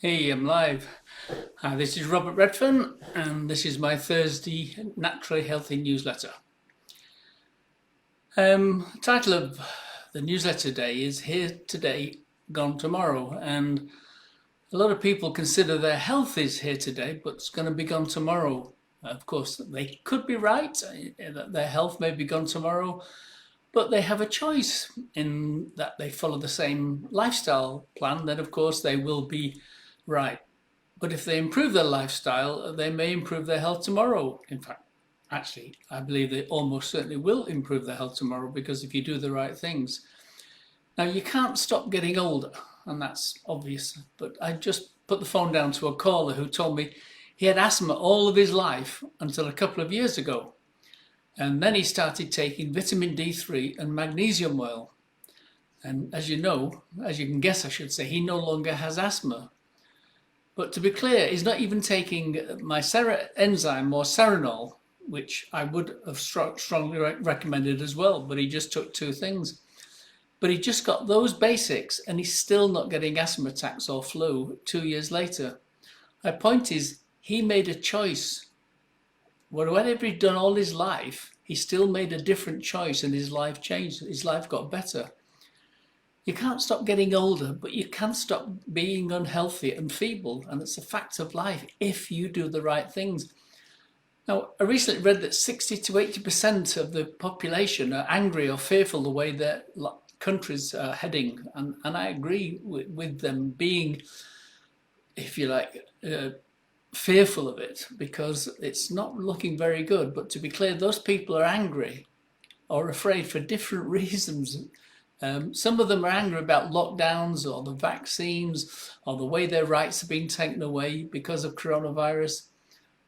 Hey, I'm live. Hi, this is Robert Redfern, and this is my Thursday Naturally Healthy newsletter. Title of the newsletter today is Here Today, Gone Tomorrow. And a lot of people consider their health is here today, but it's going to be gone tomorrow. Of course, they could be right, that their health may be gone tomorrow, but they have a choice in that they follow the same lifestyle plan, then of course they will be right. But if they improve their lifestyle, they may improve their health tomorrow. In fact, actually, I believe they almost certainly will improve their health tomorrow because if you do the right things. Now, you can't stop getting older, and that's obvious. But I just put the phone down to a caller who told me he had asthma all of his life until a couple of years ago. And then he started taking vitamin D3 and magnesium oil. And as you know, as you can guess, I should say, he no longer has asthma. But to be clear, he's not even taking my enzyme or serenol, which I would have strongly recommended as well, but he just took two things. But he just got those basics and he's still not getting asthma attacks or flu 2 years later. My point is, he made a choice. Whatever he'd done all his life, he still made a different choice and his life changed. His life got better. You can't stop getting older, but you can stop being unhealthy and feeble, and it's a fact of life if you do the right things. Now, I recently read that 60 to 80% of the population are angry or fearful the way their countries are heading, and I agree with them being, if you like, fearful of it because it's not looking very good. But to be clear, those people are angry or afraid for different reasons. Some of them are angry about lockdowns or the vaccines or the way their rights have been taken away because of coronavirus.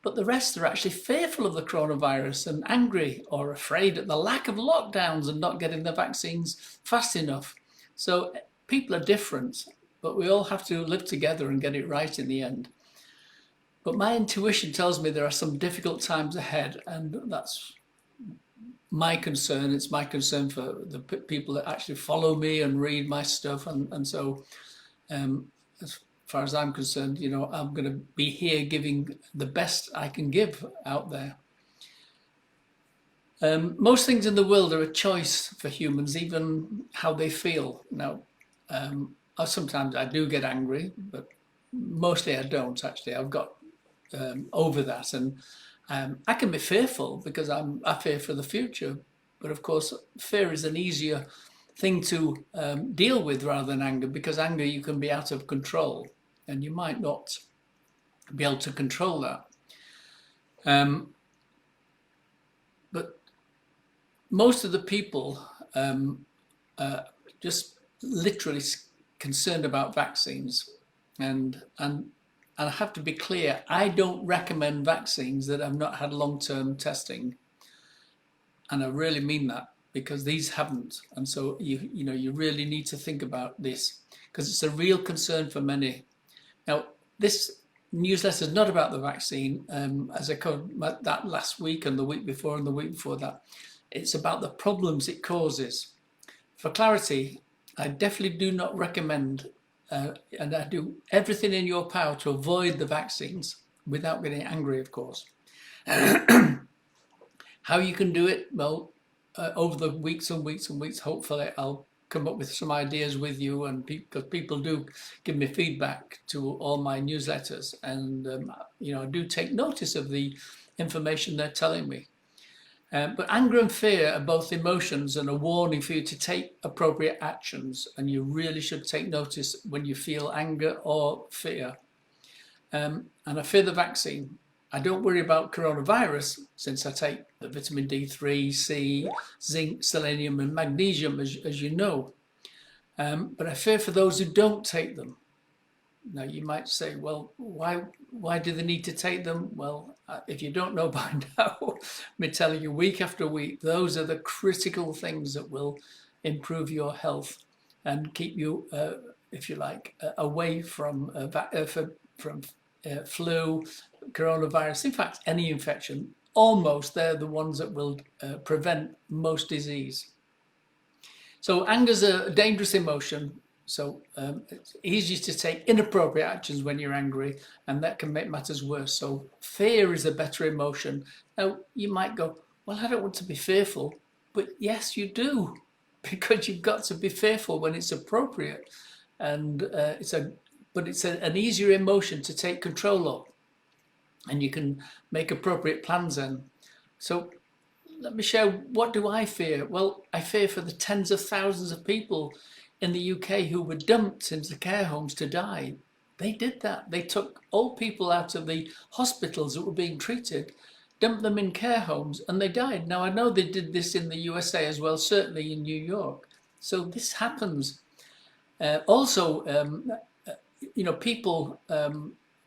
But the rest are actually fearful of the coronavirus and angry or afraid at the lack of lockdowns and not getting the vaccines fast enough. So people are different, but we all have to live together and get it right in the end. But my intuition tells me there are some difficult times ahead, and that's my concern. It's my concern for the people that actually follow me and read my stuff. And so, as far as I'm concerned, I'm going to be here giving the best I can give out there. Most things in the world are a choice for humans, even how they feel. Now, sometimes I do get angry, but mostly I don't actually. I've got over that, and I can be fearful because I fear for the future. But of course, fear is an easier thing to deal with rather than anger, because anger you can be out of control, and you might not be able to control that. But most of the people just literally concerned about vaccines, and I have to be clear, I don't recommend vaccines that have not had long-term testing. And I really mean that because these haven't. And so you really need to think about this because it's a real concern for many. Now, this newsletter is not about the vaccine, as I covered that last week and the week before and the week before that. It's about the problems it causes. For clarity, I definitely do not recommend and I do everything in your power to avoid the vaccines without getting angry, of course. How you can do it? Well, over the weeks and weeks and weeks, hopefully I'll come up with some ideas with you, and because people do give me feedback to all my newsletters, and I do take notice of the information they're telling me. But anger and fear are both emotions and a warning for you to take appropriate actions. And you really should take notice when you feel anger or fear. And I fear the vaccine. I don't worry about coronavirus since I take the vitamin D3, C, zinc, selenium and magnesium, as you know. But I fear for those who don't take them. Now you might say, well, why do they need to take them? Well, if you don't know by now, I'm telling you week after week, those are the critical things that will improve your health and keep you, if you like, away from flu, coronavirus. In fact, any infection. Almost, they're the ones that will prevent most disease. So anger's a dangerous emotion. So it's easy to take inappropriate actions when you're angry, and that can make matters worse. So fear is a better emotion. Now, you might go, well, I don't want to be fearful. But yes, you do, because you've got to be fearful when it's appropriate. And it's an easier emotion to take control of, and you can make appropriate plans then. So let me share, what do I fear? Well, I fear for the tens of thousands of people in the UK who were dumped into care homes to die. They did that. They took old people out of the hospitals that were being treated, dumped them in care homes, and they died. Now, I know they did this in the USA as well, certainly in New York. So this happens. People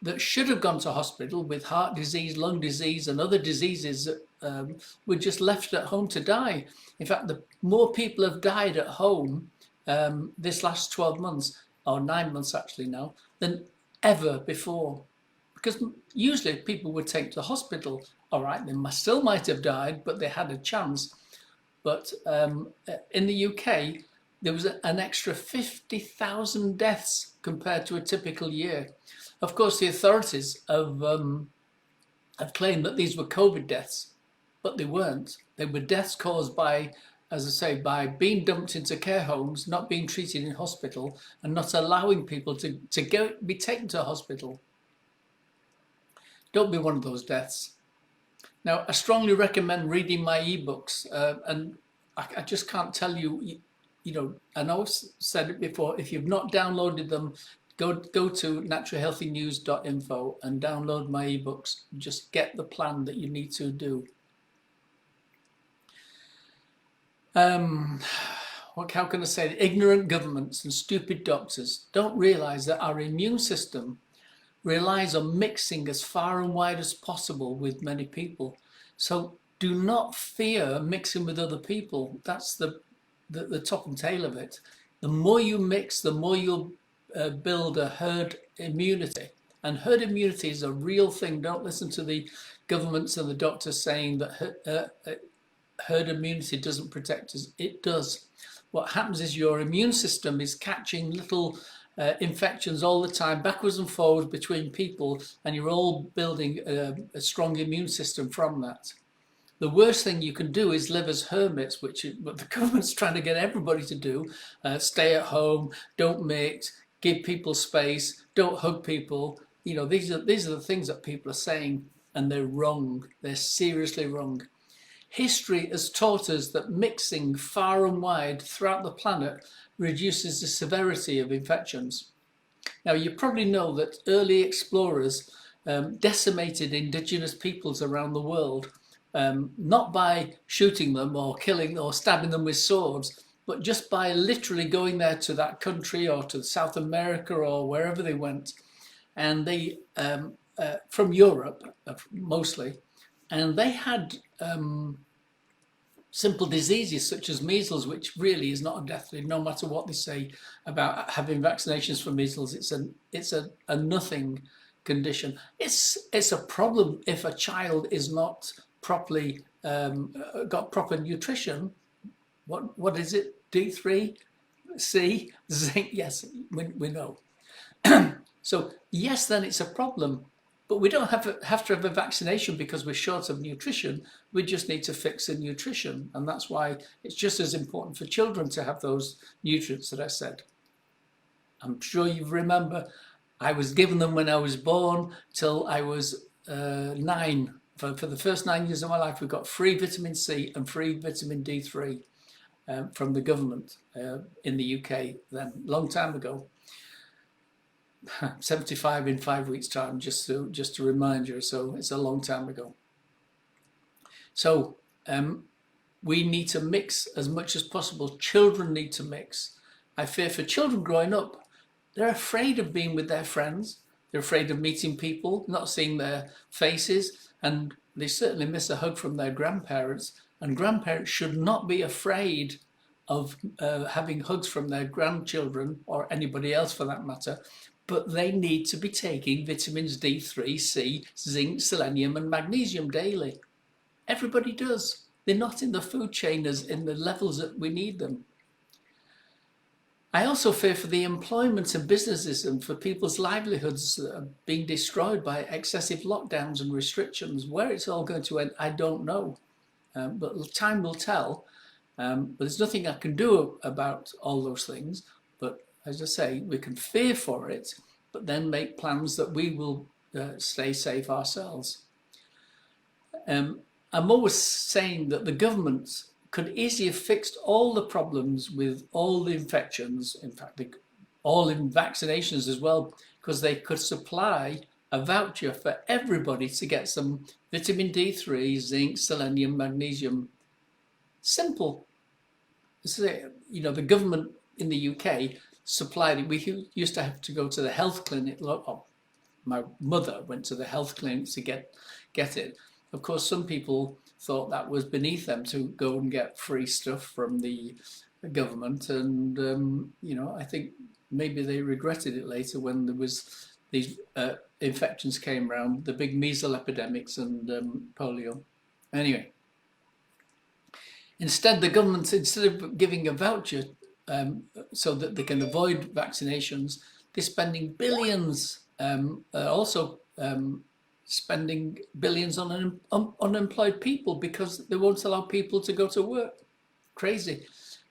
that should have gone to hospital with heart disease, lung disease, and other diseases that were just left at home to die. In fact, more people have died at home this last 12 months, or 9 months actually now, than ever before. Because usually people would take to the hospital. All right, they still might have died, but they had a chance. But in the UK, there was an extra 50,000 deaths compared to a typical year. Of course, the authorities have claimed that these were COVID deaths, but they weren't. They were deaths caused by, as I say, by being dumped into care homes, not being treated in hospital, and not allowing people to be taken to hospital. Don't be one of those deaths. Now, I strongly recommend reading my ebooks, and I just can't tell you, I know I've said it before, if you've not downloaded them, go to naturalhealthynews.info and download my ebooks. Just get the plan that you need to do. How can I say it? Ignorant governments and stupid doctors don't realise that our immune system relies on mixing as far and wide as possible with many people. So do not fear mixing with other people. That's the top and tail of it. The more you mix, the more you'll build a herd immunity. And herd immunity is a real thing. Don't listen to the governments and the doctors saying that herd immunity doesn't protect us. It does. What happens is your immune system is catching little infections all the time, backwards and forwards between people, and you're all building a strong immune system from that. The worst thing you can do is live as hermits, which is what the government's trying to get everybody to do. Stay at home, don't mix, give people space, don't hug people. These are the things that people are saying, and they're wrong. They're seriously wrong. History has taught us that mixing far and wide throughout the planet reduces the severity of infections. Now, you probably know that early explorers decimated indigenous peoples around the world, not by shooting them or killing or stabbing them with swords, but just by literally going there to that country or to South America or wherever they went, and they from Europe mostly, and they had simple diseases such as measles, which really is not deathly, no matter what they say about having vaccinations for measles. It's a nothing condition. It's a problem if a child is not properly got proper nutrition. What is it? D3, C, zinc. Yes, we know. So yes, then it's a problem. But we don't have to have a vaccination because we're short of nutrition. We just need to fix the nutrition. And that's why it's just as important for children to have those nutrients that I said. I'm sure you remember I was given them when I was born till I was 9. For the first 9 years of my life, we got free vitamin C and free vitamin D3 from the government in the UK then, long time ago. 75 in 5 weeks' time, just to remind you. So it's a long time ago. So we need to mix as much as possible. Children need to mix. I fear for children growing up, they're afraid of being with their friends. They're afraid of meeting people, not seeing their faces, and they certainly miss a hug from their grandparents. And grandparents should not be afraid of having hugs from their grandchildren or anybody else for that matter. But they need to be taking vitamins D3, C, zinc, selenium and magnesium daily. Everybody does. They're not in the food chain as in the levels that we need them. I also fear for the employment and businesses and for people's livelihoods being destroyed by excessive lockdowns and restrictions. Where it's all going to end, I don't know. But time will tell. But there's nothing I can do about all those things. But as I say, we can fear for it, but then make plans that we will stay safe ourselves. I'm always saying that the government could easily have fixed all the problems with all the infections, in fact, all in vaccinations as well, because they could supply a voucher for everybody to get some vitamin D3, zinc, selenium, magnesium. Simple. So, the government in the UK supplied it. We used to have to go to the health clinic. My mother went to the health clinic to get it. Of course, some people thought that was beneath them to go and get free stuff from the government, and I think maybe they regretted it later when there was these infections came around, the big measles epidemics and polio. Anyway, instead the government, instead of giving a voucher so that they can avoid vaccinations, they're spending billions, also spending billions on unemployed people because they won't allow people to go to work. Crazy.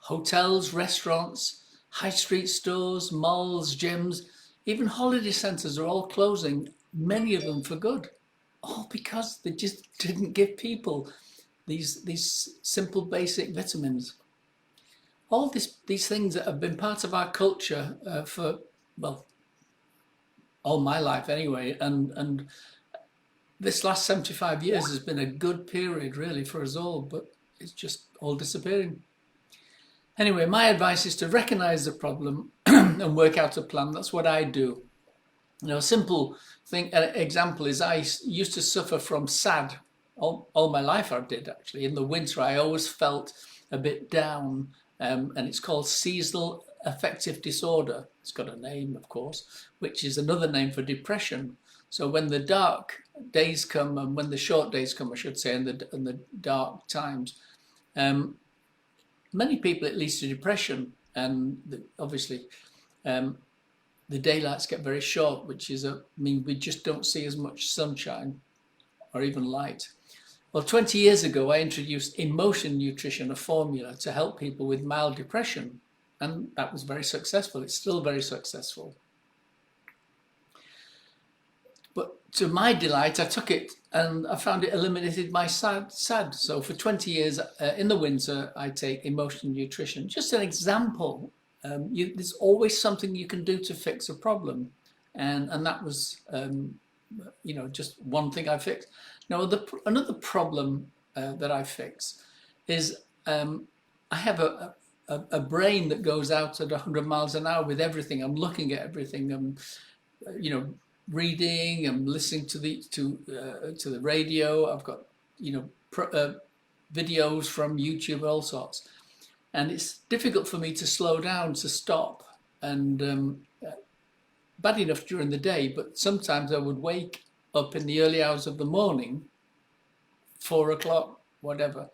Hotels, restaurants, high street stores, malls, gyms, even holiday centres are all closing, many of them for good. All because they just didn't give people these simple basic vitamins. All these things that have been part of our culture for, well, all my life anyway, and this last 75 years has been a good period really for us all, but it's just all disappearing. Anyway, my advice is to recognize the problem and work out a plan. That's what I do. A simple thing, an example is I used to suffer from SAD. All my life I did actually. In the winter I always felt a bit down, and it's called seasonal affective disorder. It's got a name, of course, which is another name for depression. So when the dark days come, and when the short days come, I should say, and the dark times, many people it leads to depression, and obviously the daylights get very short, which mean we just don't see as much sunshine or even light. Well, 20 years ago, I introduced emotion nutrition, a formula to help people with mild depression, and that was very successful. It's still very successful. But to my delight, I took it and I found it eliminated my SAD. So for 20 years in the winter, I take emotion nutrition. Just an example. There's always something you can do to fix a problem. And that was, just one thing I fixed. Now, another problem that I fix is I have a brain that goes out at 100 miles an hour with everything. I'm looking at everything. I'm, reading. I'm listening to the radio. I've got videos from YouTube, all sorts, and it's difficult for me to slow down, to stop. And bad enough during the day, but sometimes I would wake up in the early hours of the morning, 4 o'clock, whatever,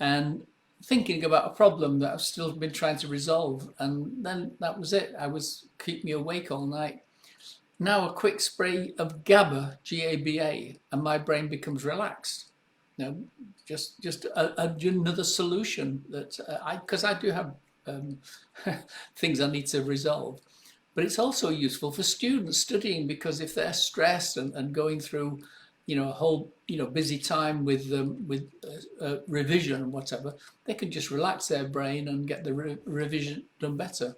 and thinking about a problem that I've still been trying to resolve, and then that was it. Keep me awake all night. Now a quick spray of GABA, G-A-B-A, and my brain becomes relaxed. Just another solution that because I do have things I need to resolve. But it's also useful for students studying, because if they're stressed and going through, a whole, busy time with revision and whatever, they can just relax their brain and get the revision done better.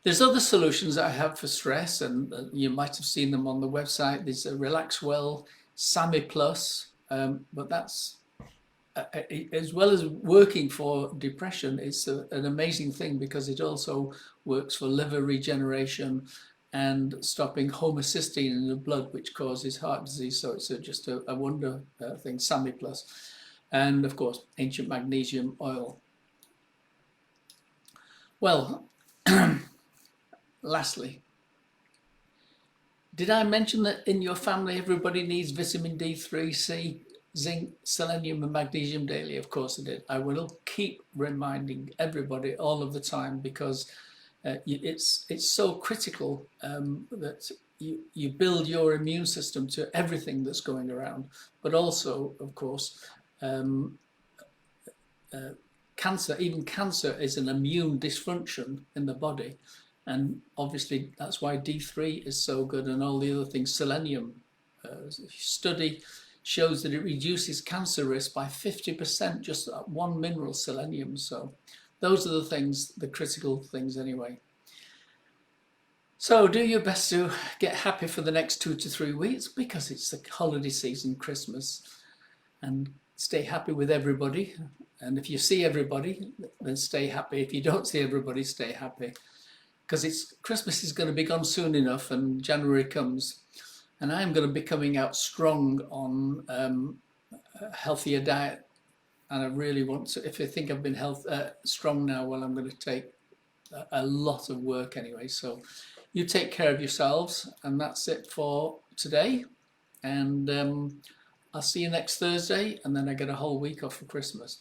There's other solutions that I have for stress, and you might have seen them on the website. There's a Relax Well, SAMI Plus, but that's, as well as working for depression, it's an amazing thing because it also works for liver regeneration and stopping homocysteine in the blood, which causes heart disease. So it's just a wonder thing, SAMI Plus. And of course, ancient magnesium oil. Well, lastly, did I mention that in your family everybody needs vitamin D3, C, zinc, selenium and magnesium daily? Of course I did. I will keep reminding everybody all of the time, because it's so critical that you build your immune system to everything that's going around. But also, of course, um, cancer, even cancer is an immune dysfunction in the body. And obviously that's why D3 is so good, and all the other things. Selenium study shows that it reduces cancer risk by 50%, just that one mineral, selenium. So those are the things, the critical things anyway. So do your best to get happy for the next 2 to 3 weeks, because it's the holiday season, Christmas, and stay happy with everybody. And if you see everybody, then stay happy. If you don't see everybody, stay happy, because it's Christmas is going to be gone soon enough, and January comes, and I'm going to be coming out strong on a healthier diet. And I really want to, if I think I've been strong now, well, I'm going to take a lot of work anyway. So you take care of yourselves, and that's it for today. And I'll see you next Thursday, and then I get a whole week off for Christmas.